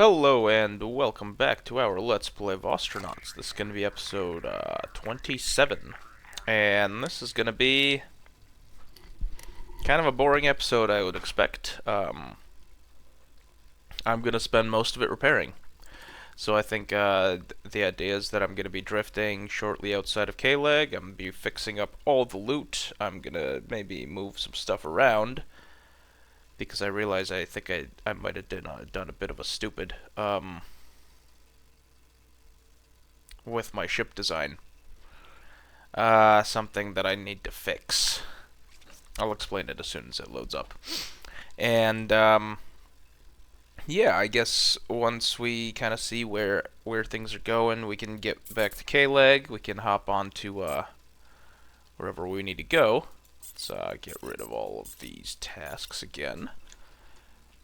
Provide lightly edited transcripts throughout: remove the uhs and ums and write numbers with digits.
Hello and welcome back to our Let's Play of Ostranauts. This is going to be episode 27. And this is going to be kind of a boring episode, I would expect. I'm going to spend most of it repairing. So I think the idea is that I'm going to be drifting shortly outside of K-Leg. I'm going to be fixing up all the loot. I'm going to maybe move some stuff around, because I realize I think I might have done a bit of a stupid with my ship design. Something that I need to fix. I'll explain it as soon as it loads up. And yeah, I guess once we kind of see where things are going, we can get back to K-Leg. We can hop on to wherever we need to go. Let's get rid of all of these tasks again.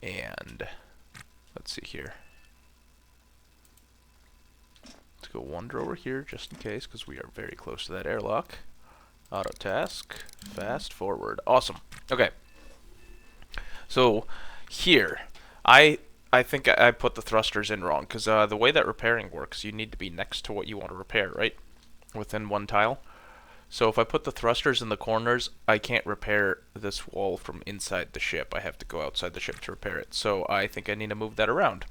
And let's see here. Let's go wander over here just in case, because we are very close to that airlock. Auto task, fast forward. Awesome. Okay. So here, I think I put the thrusters in wrong, because the way that repairing works, you need to be next to what you want to repair, right? Within one tile. So if I put the thrusters in the corners, I can't repair this wall from inside the ship. I have to go outside the ship to repair it. So I think I need to move that around,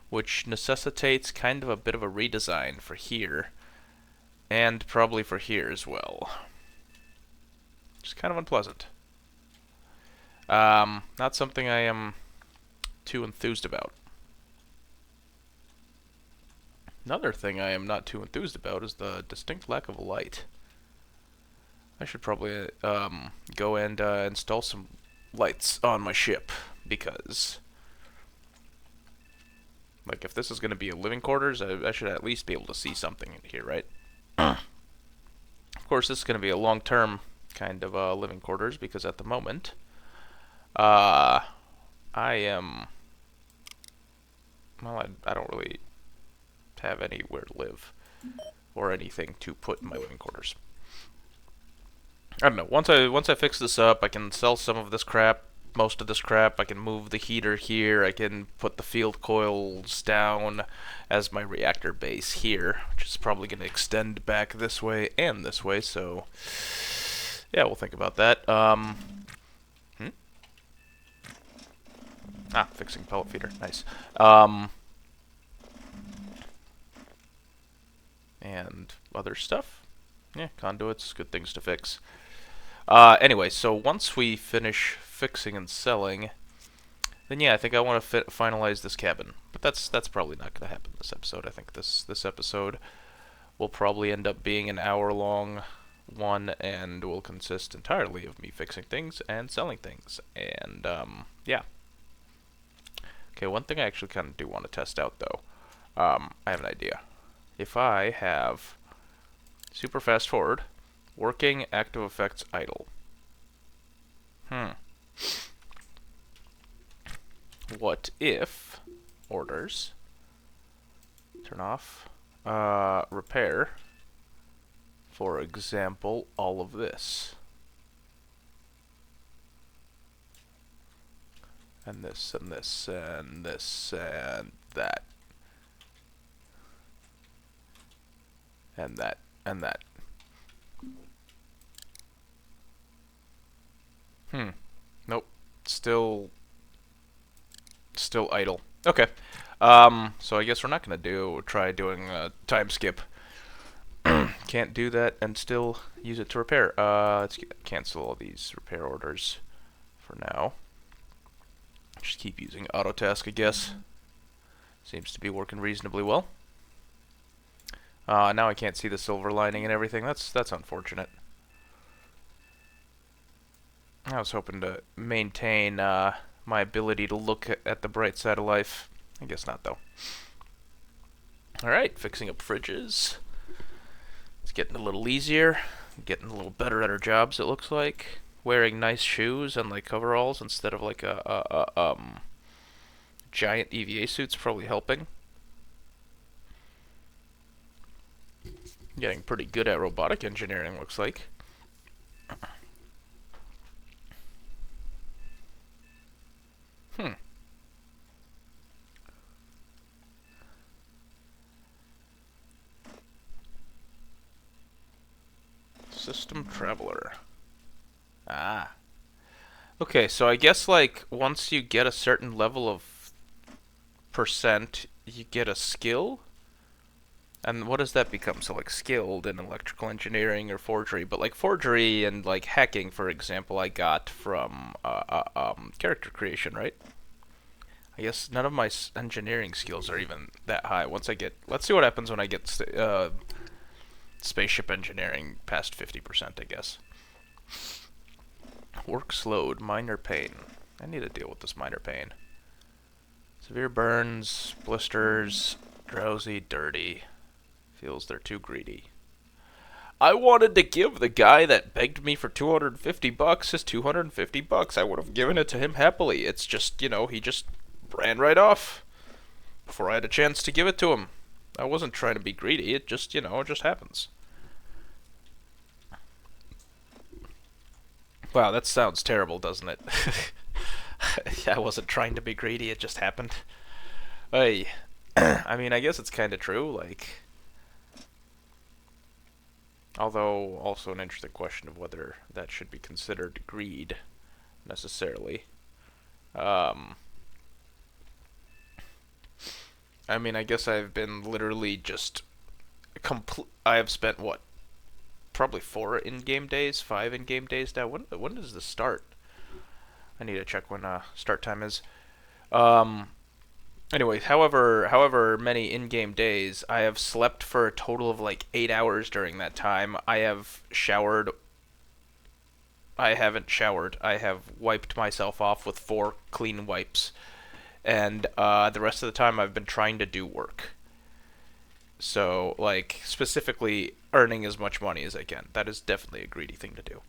which necessitates kind of a bit of a redesign for here, and probably for here as well. Just kind of unpleasant. Not something I am too enthused about. Another thing I am not too enthused about is the distinct lack of light. I should probably go and install some lights on my ship, because like, if this is going to be a living quarters, I should at least be able to see something in here, right? Of course, this is going to be a long-term kind of living quarters, because at the moment, I am, well, I don't really have anywhere to live, or anything to put in my living quarters. I don't know. Once I fix this up, I can sell some of this crap, most of this crap. I can move the heater here. I can put the field coils down as my reactor base here, which is probably going to extend back this way and this way. So yeah, we'll think about that. Fixing pellet feeder. Nice. And other stuff. Yeah, conduits, good things to fix. Anyway, so once we finish fixing and selling, then yeah, I think I want to finalize this cabin. But that's probably not going to happen this episode. I think this episode will probably end up being an hour-long one, and will consist entirely of me fixing things and selling things. And yeah. Okay, one thing I actually kind of do want to test out, though. I have an idea. If I have super fast forward, working, active effects, idle. What if orders, turn off, repair, for example, all of this. And this, and this, and this, and that. And that, and that. Nope. Still idle. Okay. So I guess we're not gonna try doing a time skip. Can't do that and still use it to repair. Let's cancel all these repair orders for now. Just keep using auto task, I guess. Seems to be working reasonably well. Now I can't see the silver lining and everything. That's unfortunate. I was hoping to maintain my ability to look at the bright side of life. I guess not, though. Alright, fixing up fridges. It's getting a little easier. Getting a little better at our jobs, it looks like. Wearing nice shoes and like coveralls instead of like a giant EVA suit's probably helping. Getting pretty good at robotic engineering, looks like. Custom traveler. Ah. Okay, so I guess, like, once you get a certain level of percent, you get a skill? And what does that become? So, like, skilled in electrical engineering or forgery. But, like, forgery and, like, hacking, for example, I got from character creation, right? I guess none of my engineering skills are even that high. Once I get... Let's see what happens when I get spaceship engineering past 50%, I guess. Work slowed. Minor pain. I need to deal with this minor pain. Severe burns, blisters, drowsy, dirty. Feels they're too greedy. I wanted to give the guy that begged me for $250 his $250. I would have given it to him happily. It's just, you know, he just ran right off before I had a chance to give it to him. I wasn't trying to be greedy. It just, you know, it just happens. Wow, that sounds terrible, doesn't it? I wasn't trying to be greedy. It just happened. Hey, I mean, I guess it's kind of true, like... Although, also an interesting question of whether that should be considered greed, necessarily. I mean, I guess I've been literally just... I have spent, what? Probably 4 in-game days? 5 in-game days now? When does this start? I need to check when start time is. Anyway, however many in-game days, I have slept for a total of like 8 hours during that time. I have showered. I haven't showered. I have wiped myself off with 4 clean wipes. And the rest of the time I've been trying to do work. So, like, specifically earning as much money as I can. That is definitely a greedy thing to do.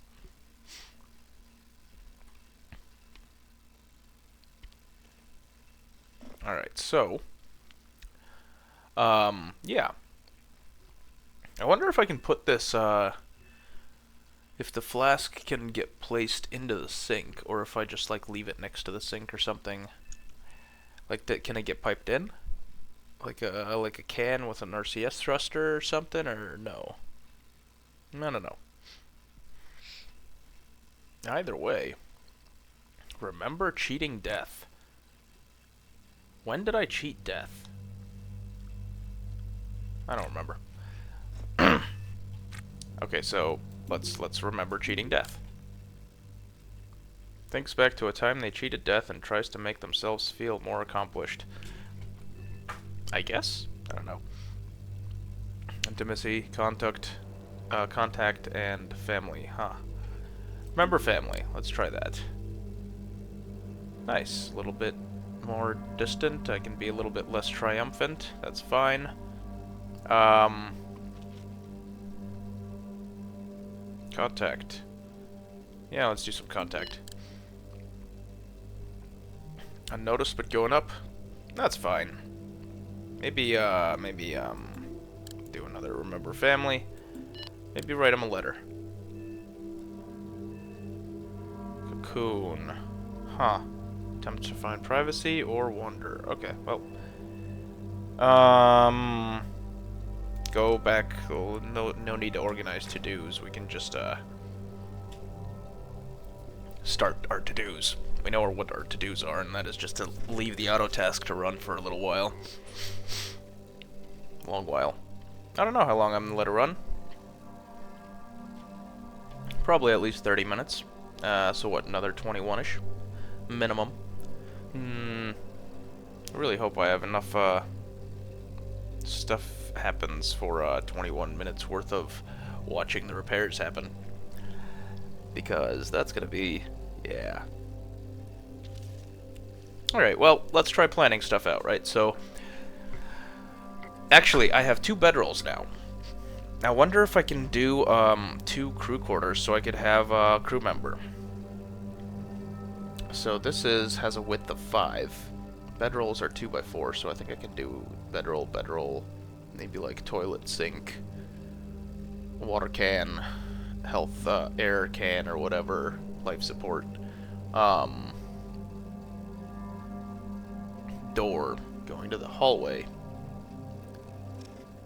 Alright, so... yeah. I wonder if I can put this, if the flask can get placed into the sink, or if I just, like, leave it next to the sink or something. Like, can it get piped in? Like a can with an RCS thruster or something, or no? I don't know. Either way, remember cheating death. When did I cheat death? I don't remember. Okay, so let's remember cheating death. Thinks back to a time they cheated death and tries to make themselves feel more accomplished. I guess? I don't know. Intimacy, contact, and family. Huh. Remember family. Let's try that. Nice. A little bit more distant. I can be a little bit less triumphant. That's fine. Contact. Yeah, let's do some contact. Unnoticed but going up. That's fine. Maybe do another remember family. Maybe write him a letter. Cocoon. Huh. Attempt to find privacy or wander. Okay, well. Go back. Oh, no need to organize to-dos. We can just, start our to-dos. We know what our to-dos are, and that is just to leave the auto task to run for a little while. Long while. I don't know how long I'm gonna let it run. Probably at least 30 minutes. So what, another 21-ish? Minimum. I really hope I have enough, stuff happens for, 21 minutes worth of watching the repairs happen. Because that's gonna be... yeah. Alright, well, let's try planning stuff out, right? So... actually, I have 2 bedrolls now. I wonder if I can do 2 crew quarters so I could have a crew member. So this has a width of 5. Bedrolls are 2x4, so I think I can do bedroll, maybe like toilet, sink, water can, health, air can or whatever, life support. Door going to the hallway,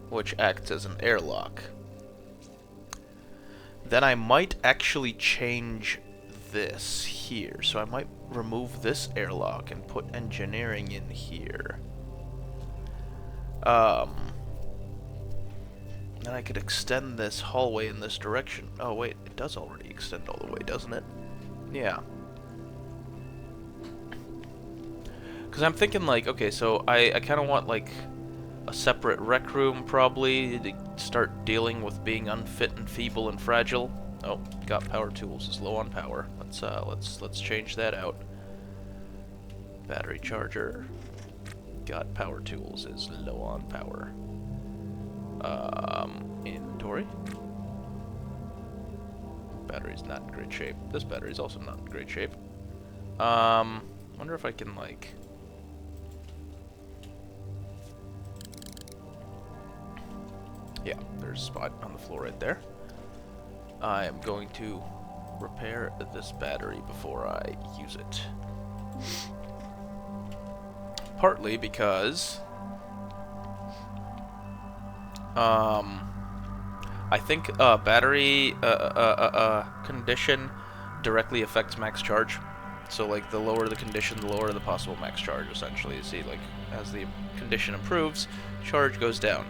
which acts as an airlock. then I might actually change this here. So I might remove this airlock and put engineering in here. Then I could extend this hallway in this direction. Oh wait, it does already extend all the way, doesn't it? Yeah. Because I'm thinking like, okay, so I kind of want like a separate rec room probably to start dealing with being unfit and feeble and fragile. Oh, got power tools is low on power. Let's change that out. Battery charger. Got power tools is low on power. Inventory. Battery's not in great shape. This battery's also not in great shape. Wonder if I can like. Yeah, there's a spot on the floor right there. I am going to repair this battery before I use it. Partly because I think battery condition directly affects max charge. So like the lower the condition, the lower the possible max charge essentially. You see, like as the condition improves, charge goes down.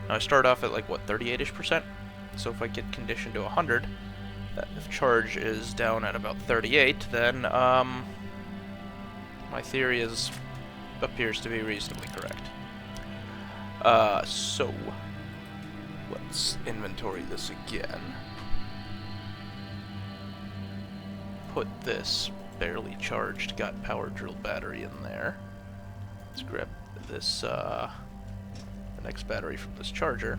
Now I start off at like what, 38ish%? So if I get condition to 100, if charge is down at about 38, then my theory appears to be reasonably correct. So let's inventory this again. Put this barely charged, got power drill battery in there. Let's grab this, the next battery from this charger.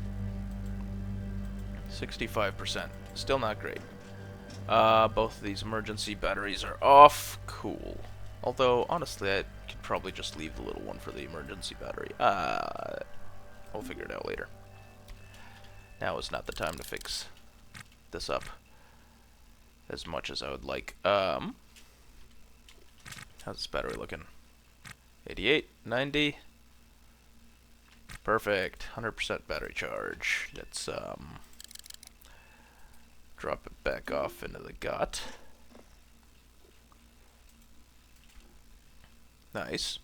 65%. Still not great. Both of these emergency batteries are off. Cool. Although, honestly, I could probably just leave the little one for the emergency battery. We'll figure it out later. Now is not the time to fix this up as much as I would like. How's this battery looking? 88, 90. Perfect. 100% battery charge. Let's drop it back off into the GOT. Nice.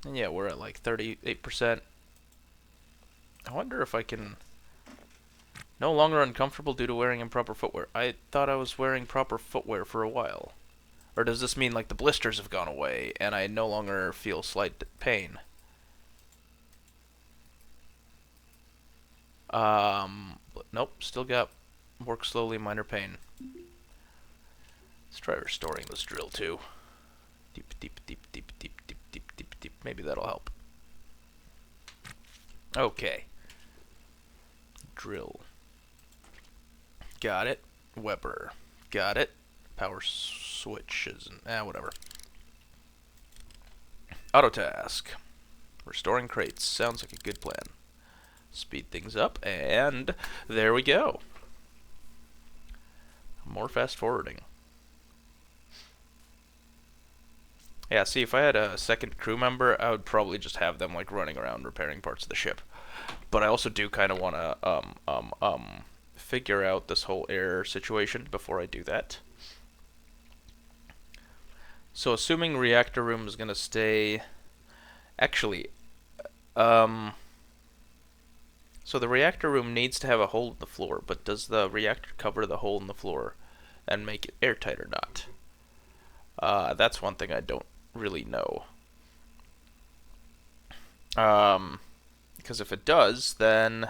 And yeah, we're at like 38%. I wonder if I can... No longer uncomfortable due to wearing improper footwear. I thought I was wearing proper footwear for a while. Or does this mean like the blisters have gone away and I no longer feel slight pain? Nope, still got work slowly, minor pain. Let's try restoring this drill too. Deep, deep, deep, deep, deep, deep, deep, deep, deep. Maybe that'll help. Okay. Drill. Got it. Weber. Got it. Power switches and whatever. Auto task. Restoring crates. Sounds like a good plan. Speed things up, and there we go. More fast forwarding. Yeah, see, if I had a second crew member, I would probably just have them like running around repairing parts of the ship. But I also do kind of want to figure out this whole air situation before I do that. So assuming reactor room is going to stay... Actually, so the reactor room needs to have a hole in the floor, but does the reactor cover the hole in the floor and make it airtight or not? That's one thing I don't really know. Because if it does, then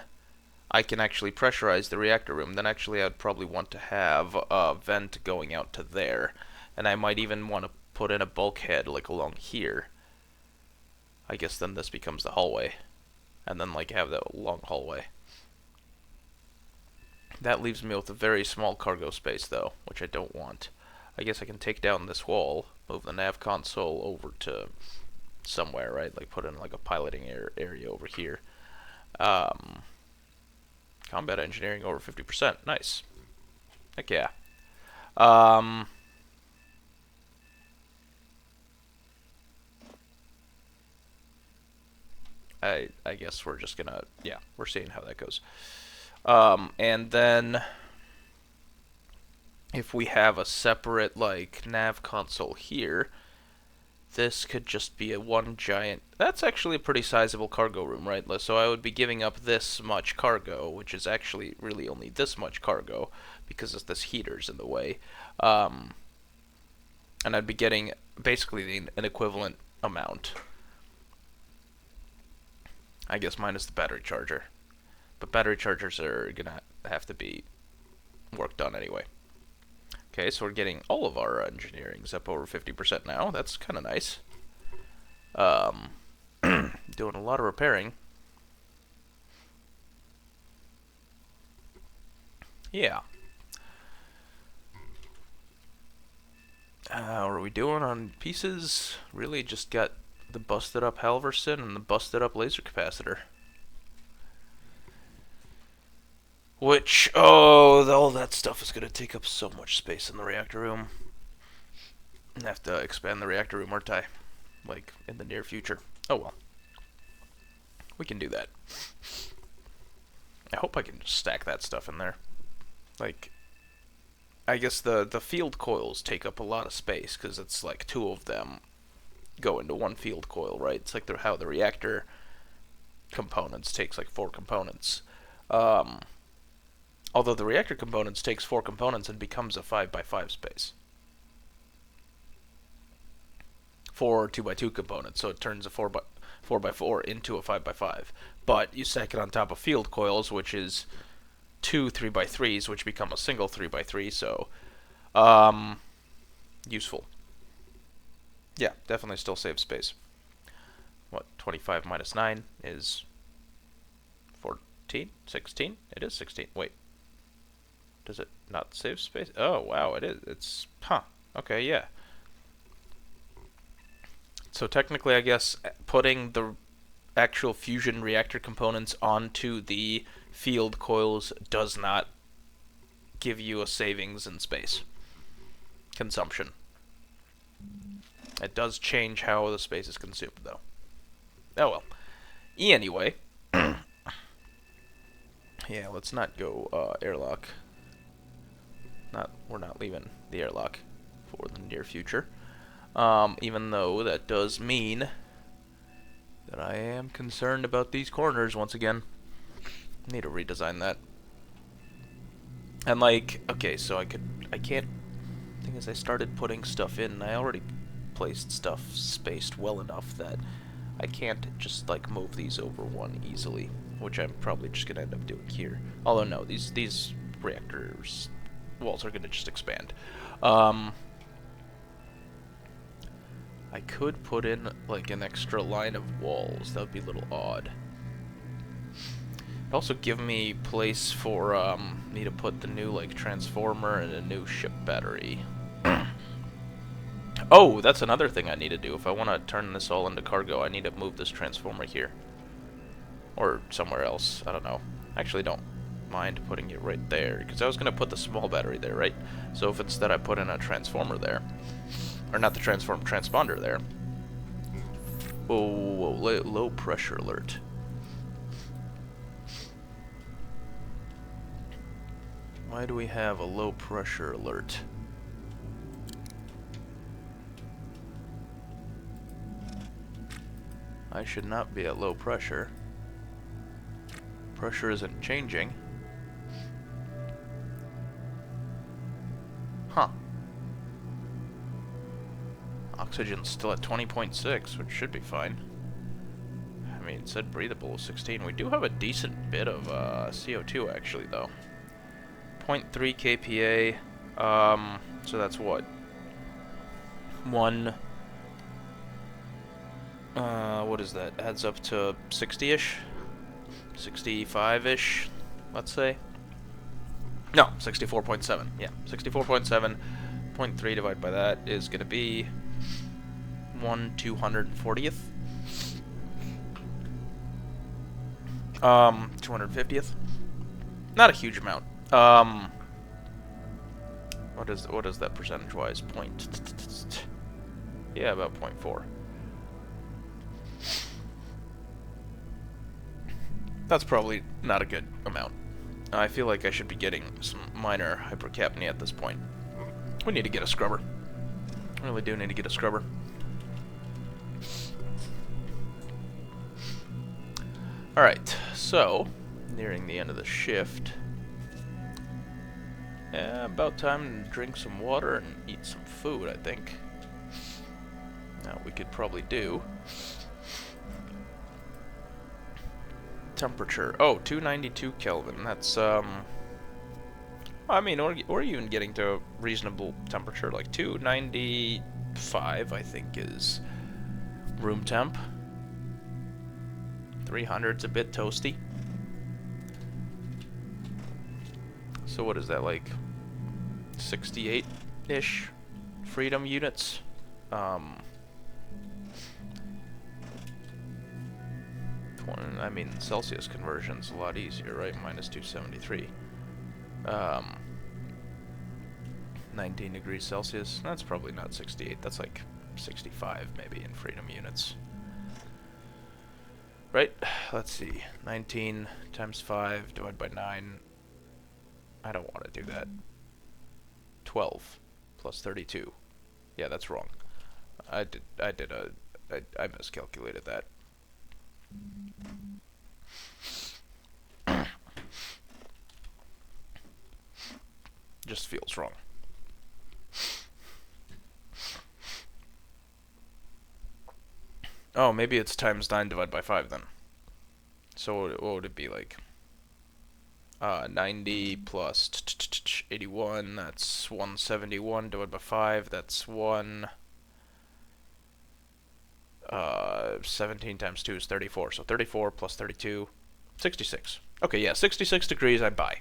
I can actually pressurize the reactor room. Then actually I'd probably want to have a vent going out to there. And I might even want to put in a bulkhead like along here. I guess then this becomes the hallway. And then like have that long hallway. That leaves me with a very small cargo space though, which I don't want. I guess I can take down this wall, move the nav console over to somewhere, right? Like put in like a piloting area over here. Combat engineering over 50%. Nice. Heck yeah. I guess we're just gonna, yeah, we're seeing how that goes. And then if we have a separate, like, nav console here, this could just be a one giant... That's actually a pretty sizable cargo room, right? So I would be giving up this much cargo, which is actually really only this much cargo, because this heater's in the way. And I'd be getting basically an equivalent amount. I guess minus the battery charger. But battery chargers are gonna have to be worked on anyway. Okay, so we're getting all of our engineering's up over 50% now. That's kind of nice. Doing a lot of repairing. Yeah. What are we doing on pieces? Really just got the busted up Halverson and the busted up laser capacitor. Which, oh, all that stuff is going to take up so much space in the reactor room. I have to expand the reactor room, aren't I? Like, in the near future. Oh well. We can do that. I hope I can just stack that stuff in there. Like, I guess the field coils take up a lot of space, because it's like two of them go into one field coil, right? It's like how the reactor components takes like 4 components. Although the reactor components takes 4 components and becomes a 5x5 space. 4 2x2 components, so it turns a 4x4 into a 5x5. But you stack it on top of field coils, which is 2 3x3s, which become a single 3x3, so useful. Yeah, definitely still saves space. What, 25 minus 9 is 14? 16? It is 16. Wait. Does it not save space? Oh, wow, it is. It's, huh. Okay, yeah. So technically, I guess, putting the actual fusion reactor components onto the field coils does not give you a savings in space consumption. It does change how the space is consumed, though. Oh, well. Anyway. Yeah, let's not go airlock. We're not leaving the airlock for the near future. Even though that does mean that I am concerned about these corners once again. Need to redesign that. And like, okay, so I can't. Thing is, I started putting stuff in. I already placed stuff spaced well enough that I can't just like move these over one easily, which I'm probably just gonna end up doing here. Although no, these reactors walls are gonna just expand. I could put in like an extra line of walls. That would be a little odd. It'd also give me place for me to put the new like transformer and a new ship battery. Oh, that's another thing I need to do. If I want to turn this all into cargo, I need to move this transformer here. Or somewhere else. I don't know. Actually, don't mind putting it right there, because I was going to put the small battery there, right? So if instead I put in a transformer there, or not the transformer, transponder there. Oh, low pressure alert. Why do we have a low pressure alert? I should not be at low pressure. Pressure isn't changing. Huh. Oxygen's still at 20.6, which should be fine. I mean, it said breathable 16. We do have a decent bit of CO2 actually, though. 0.3 kPa. So that's what? What is that? Adds up to 60-ish? 65-ish, let's say. No, 64.7. Yeah, 64.7. 0.3 divided by that is going to be 1/240th. 250th. Not a huge amount. What is that percentage-wise? Yeah, about 0.4. That's probably not a good amount. I feel like I should be getting some minor hypercapnia at this point. We need to get a scrubber. Really do need to get a scrubber. Alright, so, nearing the end of the shift. About time to drink some water and eat some food, I think. Now, we could probably do... Temperature. Oh, 292 Kelvin. That's, I mean, or even getting to a reasonable temperature, like 295, I think, is room temp. 300's a bit toasty. So what is that, like 68-ish freedom units? I mean, Celsius conversion's a lot easier, right? Minus 273. 19 degrees Celsius. That's probably not 68. That's like 65 maybe in freedom units. Right? Let's see. 19 times 5 divided by 9. I don't want to do that. 12 plus 32. Yeah, that's wrong. I miscalculated that. Just feels wrong. Oh, maybe it's times 9 divided by 5 then. So what would it be like? 90 plus 81, that's 171 divided by 5, that's 17 times 2 is 34, so 34 plus 32, 66. Okay, yeah, 66 degrees, I buy.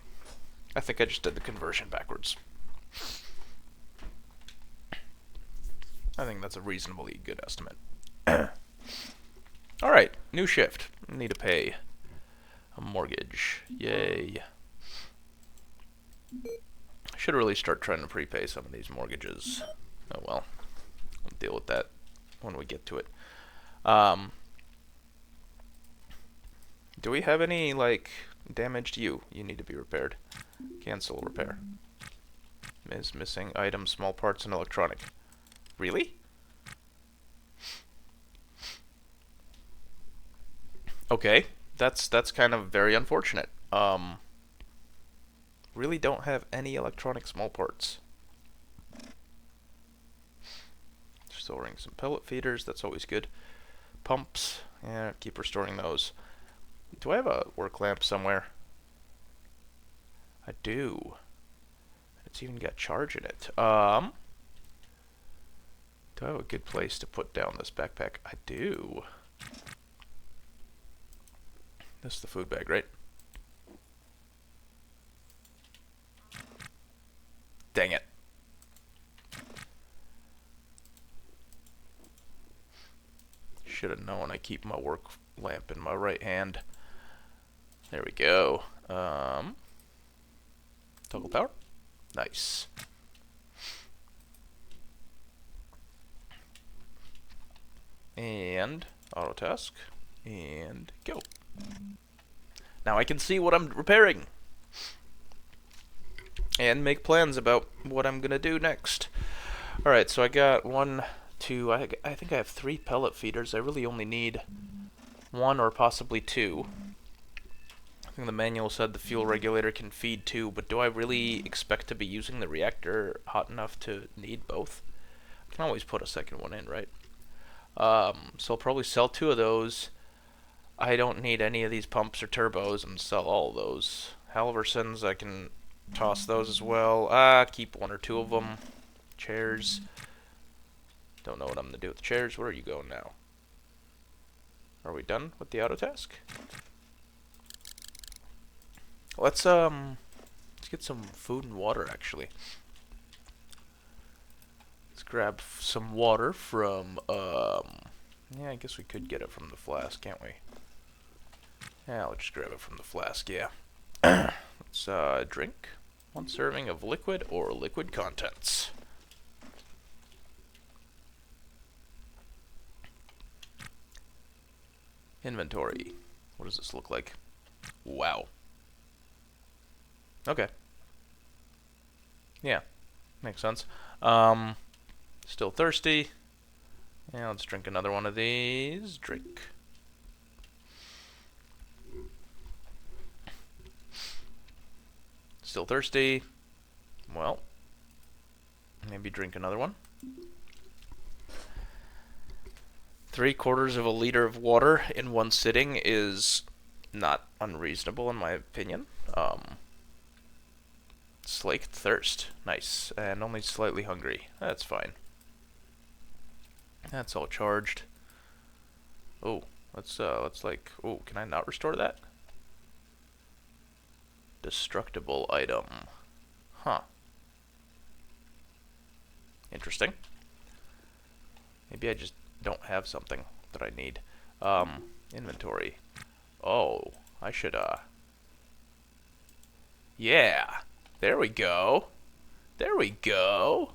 I think I just did the conversion backwards. I think that's a reasonably good estimate. Alright, new shift. Need to pay a mortgage. Yay. I should really start trying to prepay some of these mortgages. Oh well. We'll deal with that when we get to it. Do we have any, like, damaged you? You need to be repaired. Cancel repair. Is missing item, small parts, and electronic. Really? Okay, that's kind of very unfortunate. Really don't have any electronic small parts. Storing some pellet feeders, that's always good. Pumps, yeah, keep restoring those. Do I have a work lamp somewhere? I do. It's even got charge in it. Do I have a good place to put down this backpack? I do. This is the food bag, right? Dang it. Should have known I keep my work lamp in my right hand. There we go. Toggle power. Nice. And auto task. And go. Now I can see what I'm repairing. And make plans about what I'm gonna do next. Alright, so I got 1, 2, I think I have 3 pellet feeders. I really only need 1 or possibly 2. I think the manual said the fuel regulator can feed 2, but do I really expect to be using the reactor hot enough to need both? I can always put a second one in, right? So I'll probably sell 2 of those. I don't need any of these pumps or turbos and sell all of those. Halversons, I can toss those as well. Keep 1 or 2 of them. Chairs. Don't know what I'm going to do with the chairs. Where are you going now? Are we done with the auto task? Let's get some food and water, actually. Let's grab some water from, yeah, I guess we could get it from the flask, can't we? Yeah, let's just grab it from the flask, yeah. Let's, drink 1 serving of liquid or liquid contents. Inventory. What does this look like? Wow. Okay. Yeah, makes sense. Still thirsty. Yeah, let's drink another one of these. Drink. Still thirsty. Well, maybe drink another one. 3/4 of a liter of water in one sitting is not unreasonable in my opinion. Slaked thirst. Nice. And only slightly hungry. That's fine. That's all charged. Oh, let's like, oh, can I not restore that? Destructible item. Huh. Interesting. Maybe I just don't have something that I need. Inventory. Oh, I should, yeah. There we go. There we go.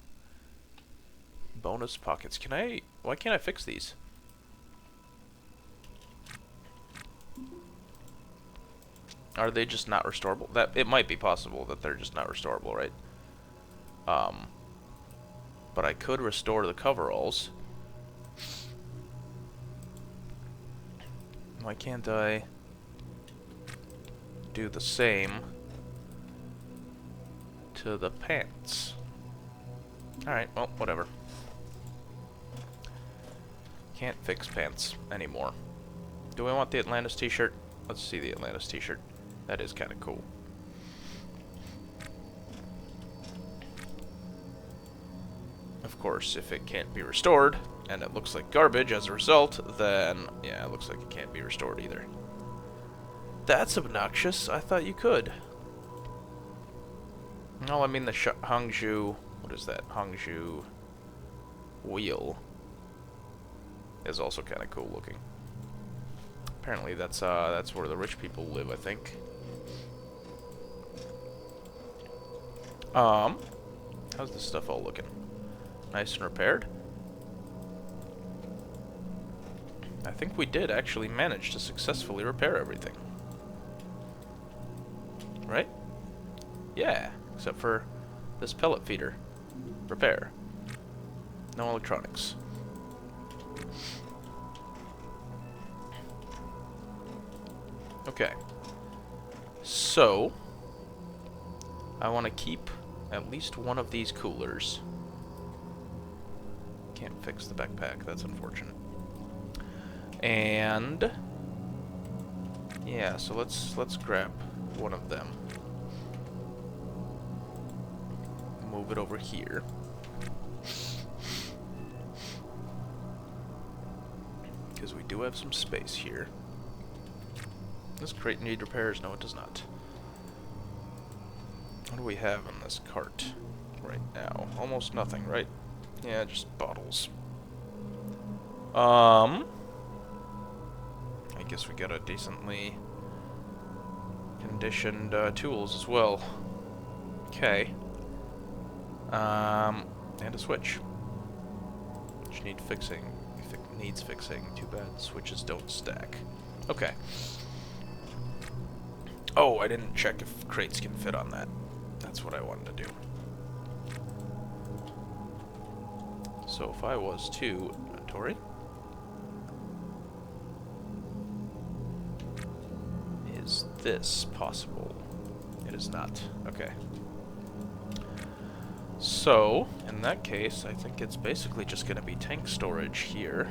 Bonus pockets. Why can't I fix these? Are they just not restorable? It might be possible that they're just not restorable, right? But I could restore the coveralls. Why can't I do the same to the pants? Alright, well, whatever. Can't fix pants anymore. Do we want the Atlantis t-shirt? Let's see the Atlantis t-shirt. That is kind of cool. Of course, if it can't be restored, and it looks like garbage as a result, then, yeah, it looks like it can't be restored either. That's obnoxious. I thought you could. No, I mean the Hangzhou... What is that? Hangzhou wheel is also kind of cool looking. Apparently that's where the rich people live, I think. How's this stuff all looking? Nice and repaired? I think we did actually manage to successfully repair everything. Right? Yeah, except for this pellet feeder. Repair. No electronics. Okay. So, I want to keep at least one of these coolers. Can't fix the backpack, that's unfortunate. And yeah, so let's grab one of them. Move it over here. Because we do have some space here. This crate need repairs? No, it does not. What do we have in this cart right now? Almost nothing, right? Yeah, just bottles. I guess we got a decently conditioned tools as well. Okay. And a switch. Which need fixing. If it needs fixing, too bad switches don't stack. Okay. Oh, I didn't check if crates can fit on that. That's what I wanted to do. So if I was to inventory, is this possible? It is not. Okay. So, in that case, I think it's basically just going to be tank storage here.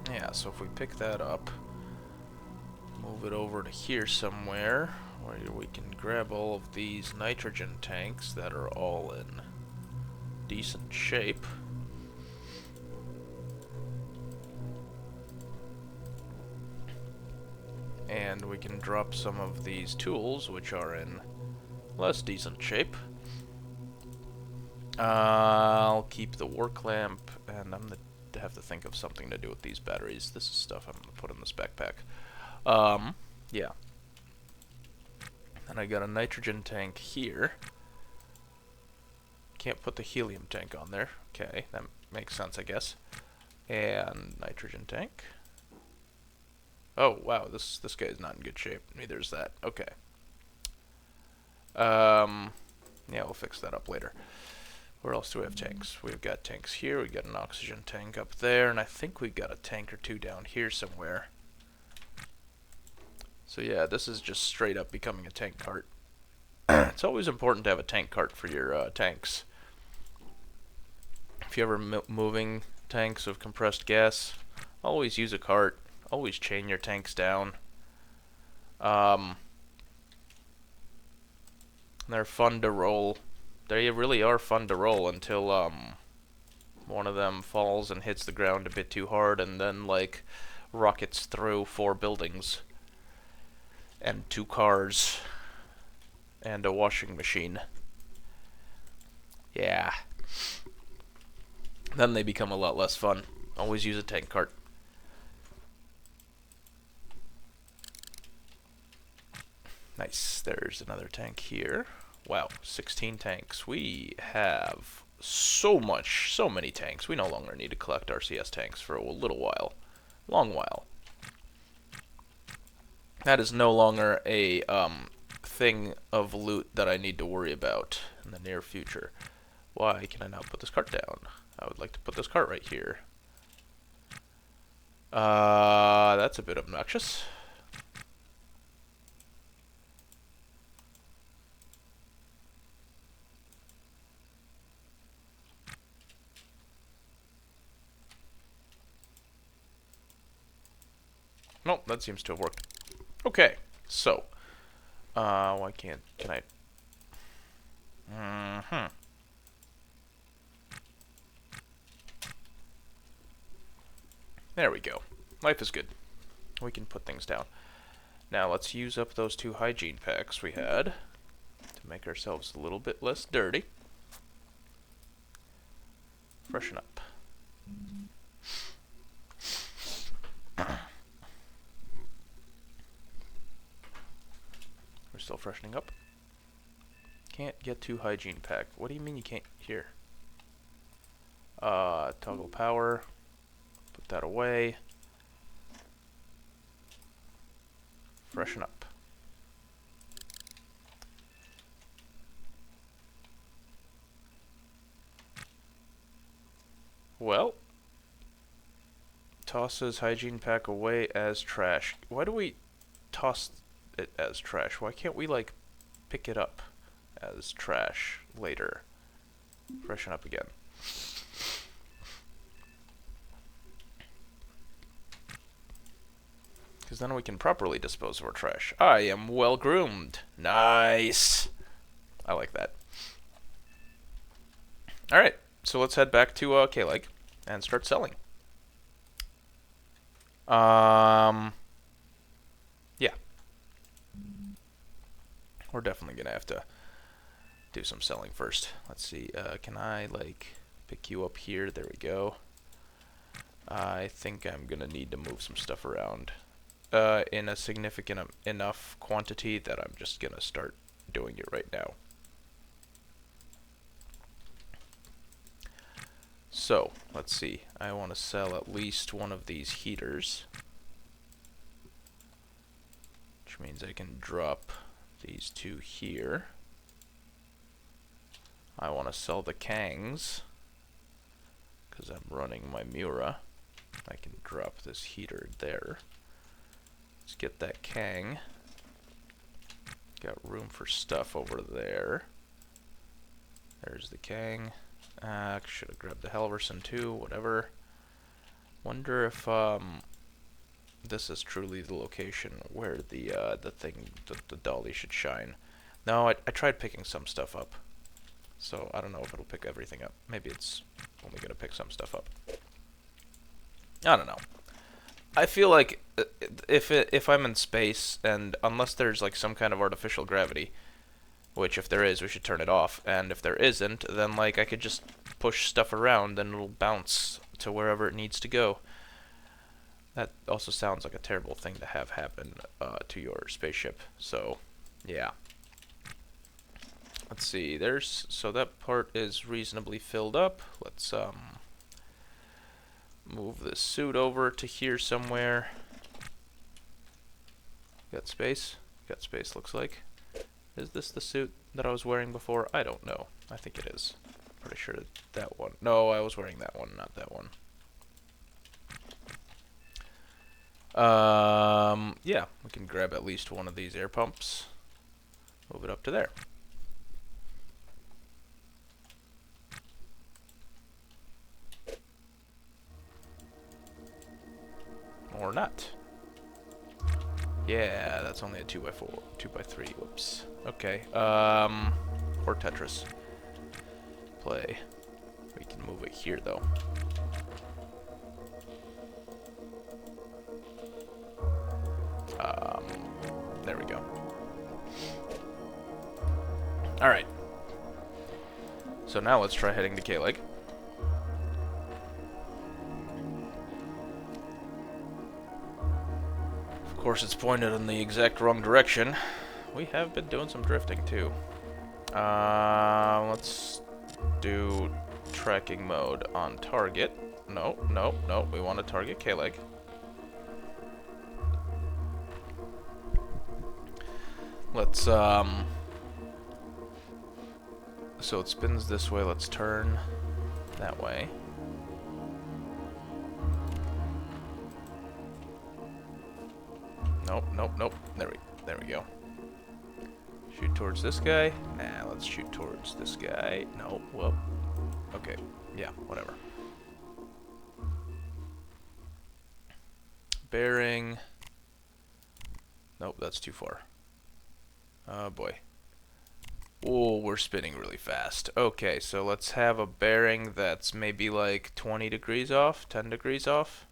Yeah, so if we pick that up, move it over to here somewhere, where we can grab all of these nitrogen tanks that are all in decent shape. And we can drop some of these tools, which are in less decent shape. I'll keep the work lamp, and I'm gonna have to think of something to do with these batteries. This is stuff I'm gonna put in this backpack. Yeah. And I got a nitrogen tank here. Can't put the helium tank on there. Okay, that makes sense, I guess. And nitrogen tank. Oh, wow, this guy's not in good shape. Neither is that. Okay. Yeah, we'll fix that up later. Where else do we have tanks? We've got tanks here. We got an oxygen tank up there, and I think we got a tank or two down here somewhere. So yeah, this is just straight up becoming a tank cart. It's always important to have a tank cart for your tanks. If you're ever moving tanks of compressed gas, always use a cart. Always chain your tanks down. They're fun to roll. They really are fun to roll until one of them falls and hits the ground a bit too hard and then like rockets through 4 buildings and 2 cars and a washing machine. Yeah. Then they become a lot less fun. Always use a tank cart. Nice. There's another tank here. Wow, 16 tanks. We have so many tanks. We no longer need to collect RCS tanks for a little while. Long while. That is no longer a thing of loot that I need to worry about in the near future. Why can I now put this cart down? I would like to put this cart right here. That's a bit obnoxious. Nope, that seems to have worked. Okay, so, why can I? There we go. Life is good. We can put things down. Now let's use up those 2 hygiene packs we had to make ourselves a little bit less dirty. Freshen up. We're still freshening up. Can't get 2 hygiene pack. What do you mean you can't? Here. Toggle power. Put that away. Freshen up. Well, tosses hygiene pack away as trash. Why do we toss it as trash? Why can't we, like, pick it up as trash later? Freshen up again. Because then we can properly dispose of our trash. I am well groomed. Nice. I like that. Alright, so let's head back to K-Lake and start selling. Yeah. We're definitely going to have to do some selling first. Let's see, can I, like, pick you up here? There we go. I think I'm going to need to move some stuff around in a significant enough quantity that I'm just going to start doing it right now. So, let's see. I want to sell at least one of these heaters, which means I can drop these 2 here. I want to sell the Kangs, because I'm running my Mura. I can drop this heater there. Let's get that Kang. Got room for stuff over there. There's the Kang. Should have grabbed the Helverson too, whatever. Wonder if this is truly the location where the dolly should shine. No, I tried picking some stuff up, so I don't know if it'll pick everything up. Maybe it's only gonna pick some stuff up. I don't know. I feel like if I'm in space, and unless there's like some kind of artificial gravity, which if there is, we should turn it off, and if there isn't, then like I could just push stuff around and it'll bounce to wherever it needs to go. That also sounds like a terrible thing to have happen to your spaceship. So, yeah. Let's see. So that part is reasonably filled up. Let's move this suit over to here somewhere. Got space. Got space, looks like. Is this the suit that I was wearing before? I don't know. I think it is. Pretty sure that one. No, I was wearing that one, not that one. Yeah, we can grab at least one of these air pumps. Move it up to there. Or not. Yeah, that's only a 2x4, 2x3. Whoops. Okay. Or Tetris. Play. We can move it here though. There we go. All right. So now let's try heading to K-Leg. Of course, it's pointed in the exact wrong direction. We have been doing some drifting too. Let's do tracking mode on target. No, no, no. We want to target K-Leg. Let's, so it spins this way. Let's turn that way. Nope, nope, nope. There we go. Shoot towards this guy. Nah, let's shoot towards this guy. No, well, okay. Yeah, whatever. Bearing. Nope, that's too far. Oh boy. Oh, we're spinning really fast. Okay, so let's have a bearing that's maybe like 20 degrees off, 10 degrees off.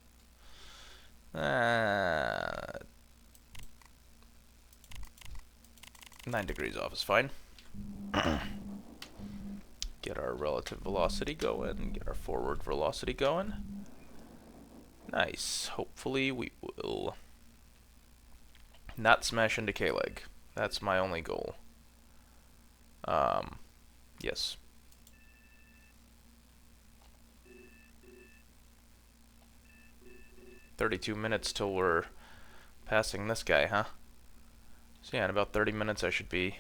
9 degrees off is fine. Get our relative velocity going, get our forward velocity going. Nice. Hopefully we will not smash into K-Leg. That's my only goal. Yes. "32 minutes till we're passing this guy, huh? So yeah, in about 30 minutes I should be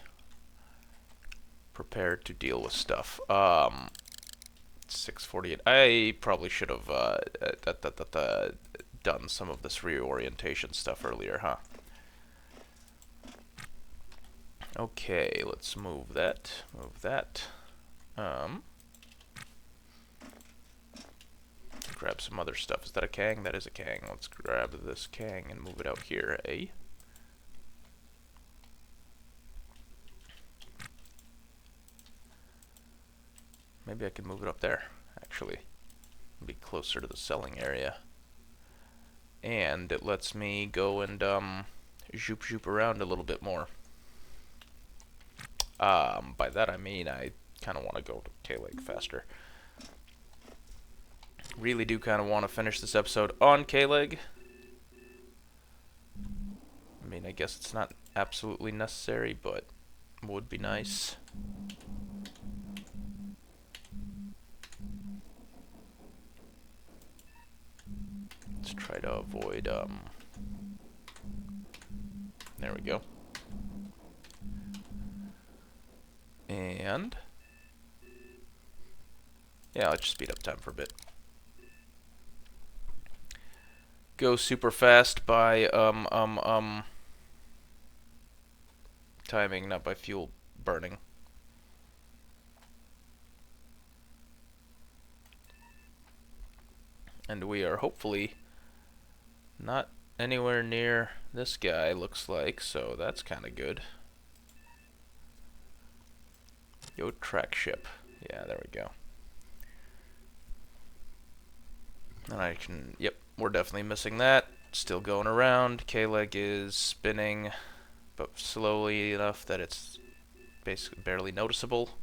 prepared to deal with stuff. 6:48. I probably should have done some of this reorientation stuff earlier, huh? Okay, let's move that. Move that. Grab some other stuff. Is that a Kang? That is a Kang. Let's grab this Kang and move it out here, eh? Maybe I can move it up there, actually. It'll be closer to the selling area. And it lets me go and, zoop around a little bit more. By that I mean I kind of want to go to K-Leg faster. Really do kind of want to finish this episode on K-Leg. I mean, I guess it's not absolutely necessary, but would be nice. Let's try to avoid, there we go. And yeah, let's just speed up time for a bit. Go super fast by timing, not by fuel burning. And we are hopefully not anywhere near this guy, looks like, so that's kind of good. Yo, track ship. Yeah, there we go. And I can, yep, we're definitely missing that. Still going around. K-Leg is spinning, but slowly enough that it's basically barely noticeable.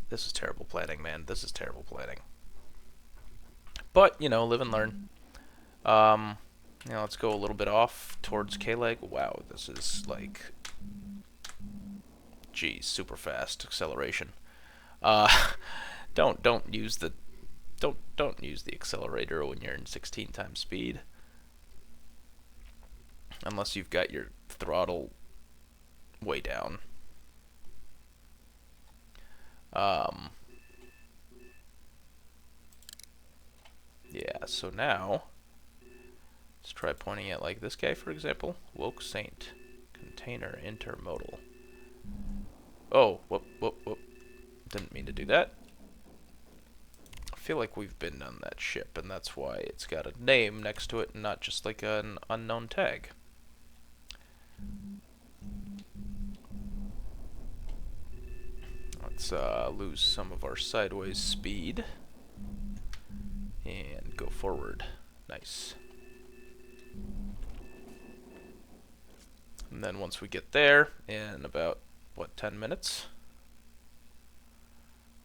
This is terrible planning, man. This is terrible planning. But, you know, live and learn. You know, let's go a little bit off towards K-Leg. Wow, this is like, geez, super fast acceleration. Don't use the accelerator when you're in 16 times speed. Unless you've got your throttle way down. Yeah, so now, let's try pointing at like this guy, for example. Woke Saint. Container intermodal. Oh, whoop, whoop, whoop. Didn't mean to do that. I feel like we've been on that ship, and that's why it's got a name next to it and not just like an unknown tag. Let's lose some of our sideways speed and go forward. Nice. And then once we get there, in about, what, 10 minutes,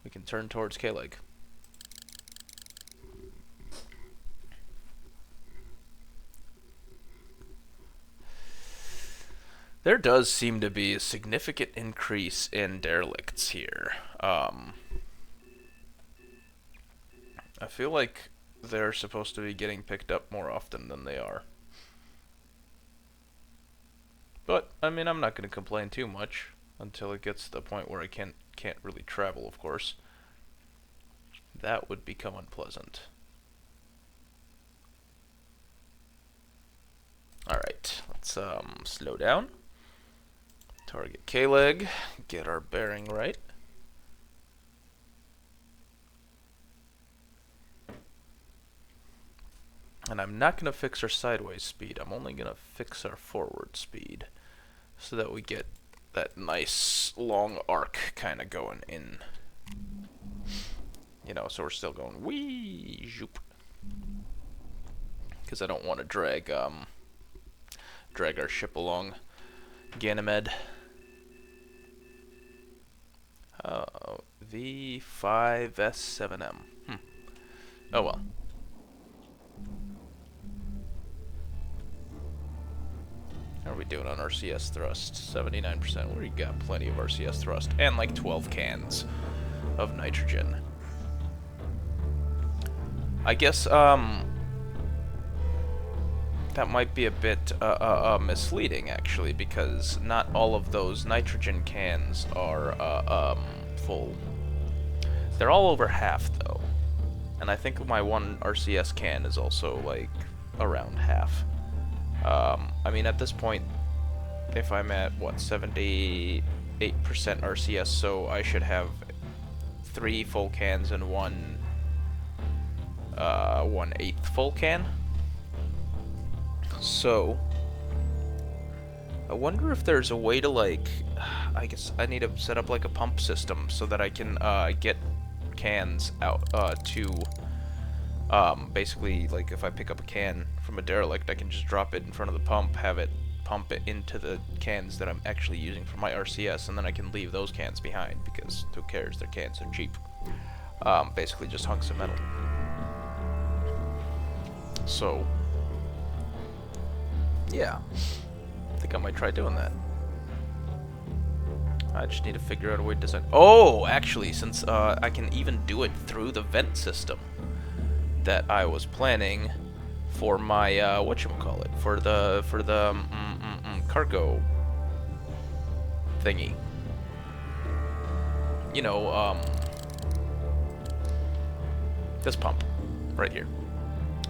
we can turn towards K-Leg. There does seem to be a significant increase in derelicts here. I feel like they're supposed to be getting picked up more often than they are. But, I mean, I'm not going to complain too much until it gets to the point where I can't really travel, of course. That would become unpleasant. Alright, let's slow down. Target K-Leg, get our bearing right. And I'm not going to fix our sideways speed, I'm only going to fix our forward speed, so that we get that nice long arc kind of going in. You know, so we're still going wee zoop. Because I don't want to drag our ship along Ganymede. V5S7M. Oh well. How are we doing on RCS thrust? 79%. We got plenty of RCS thrust. And like 12 cans of nitrogen. I guess, that might be a bit, misleading, actually, because not all of those nitrogen cans are, full. They're all over half, though. And I think my one RCS can is also, like, around half. I mean, at this point, if I'm at, what, 78% RCS, so I should have 3 full cans and 1/8 full can. So, I wonder if there's a way to, like, I guess I need to set up, like, a pump system so that I can, get cans out, to, basically, like, if I pick up a can from a derelict, I can just drop it in front of the pump, have it pump it into the cans that I'm actually using for my RCS, and then I can leave those cans behind, because who cares, their cans are cheap. Basically just hunks of metal. So, yeah, I think I might try doing that. I just need to figure out a way to design. Oh, actually, since I can even do it through the vent system that I was planning for my whatchamacallit, for the cargo thingy. You know, this pump right here.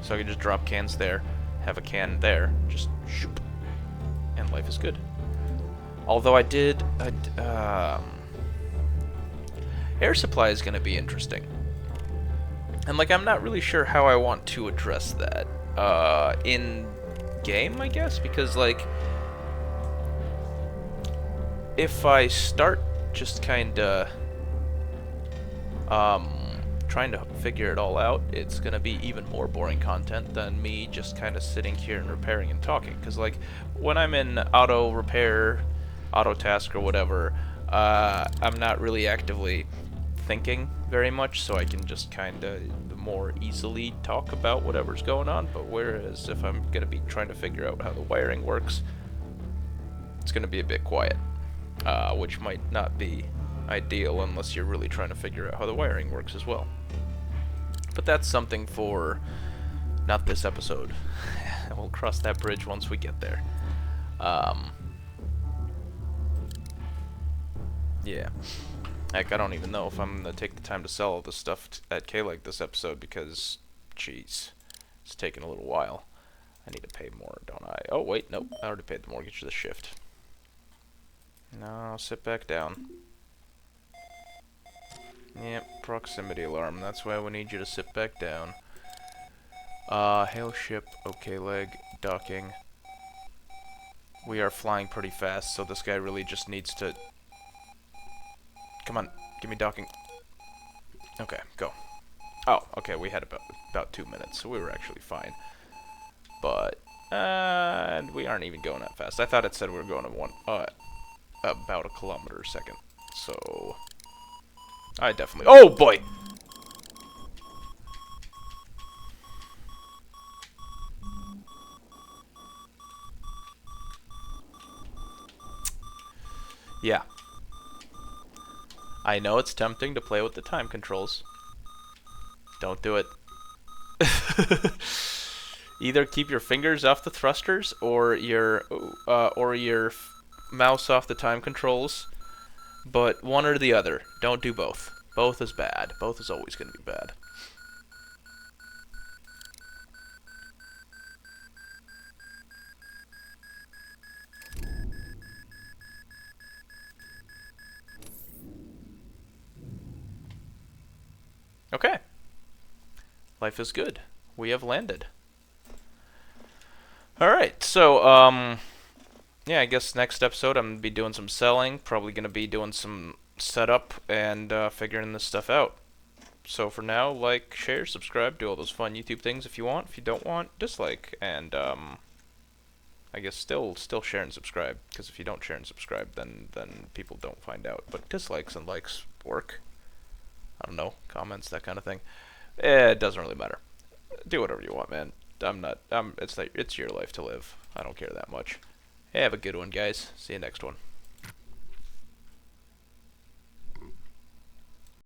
So I can just drop cans there, have a can there, just shoop, and life is good. Although air supply is going to be interesting. And, like, I'm not really sure how I want to address that in game, I guess, because, like, if I start just kind of trying to figure it all out, it's gonna be even more boring content than me just kind of sitting here and repairing and talking. Because, like, when I'm in auto repair, auto task, or whatever, I'm not really actively thinking very much, so I can just kind of more easily talk about whatever's going on. But whereas if I'm gonna be trying to figure out how the wiring works, it's gonna be a bit quiet, which might not be ideal unless you're really trying to figure out how the wiring works as well. But that's something for not this episode. We'll cross that bridge once we get there. Um, yeah. Heck, I don't even know if I'm gonna take the time to sell all this stuff at K-Leg this episode because, jeez, it's taking a little while. I need to pay more, don't I? Oh, wait, nope. I already paid the mortgage for the shift. No, sit back down. Yep, proximity alarm. That's why we need you to sit back down. Hail ship, okay leg, docking. We are flying pretty fast, so this guy really just needs to... Come on, give me docking. Okay, go. Oh, okay, we had about 2 minutes, so we were actually fine. But, we aren't even going that fast. I thought it said we were going at about a kilometer a second. So, I definitely... Oh, boy! Yeah. I know it's tempting to play with the time controls. Don't do it. Either keep your fingers off the thrusters or your mouse off the time controls, but one or the other. Don't do both. Both is bad. Both is always going to be bad. Okay. Life is good. We have landed. Alright, so, yeah, I guess next episode I'm going to be doing some selling. Probably going to be doing some setup and figuring this stuff out. So for now, like, share, subscribe, do all those fun YouTube things if you want. If you don't want, dislike. And, I guess still share and subscribe. Because if you don't share and subscribe, then people don't find out. But dislikes and likes work. I don't know, comments, that kind of thing. It doesn't really matter. Do whatever you want, man. It's your life to live. I don't care that much. Hey, have a good one, guys. See you next one.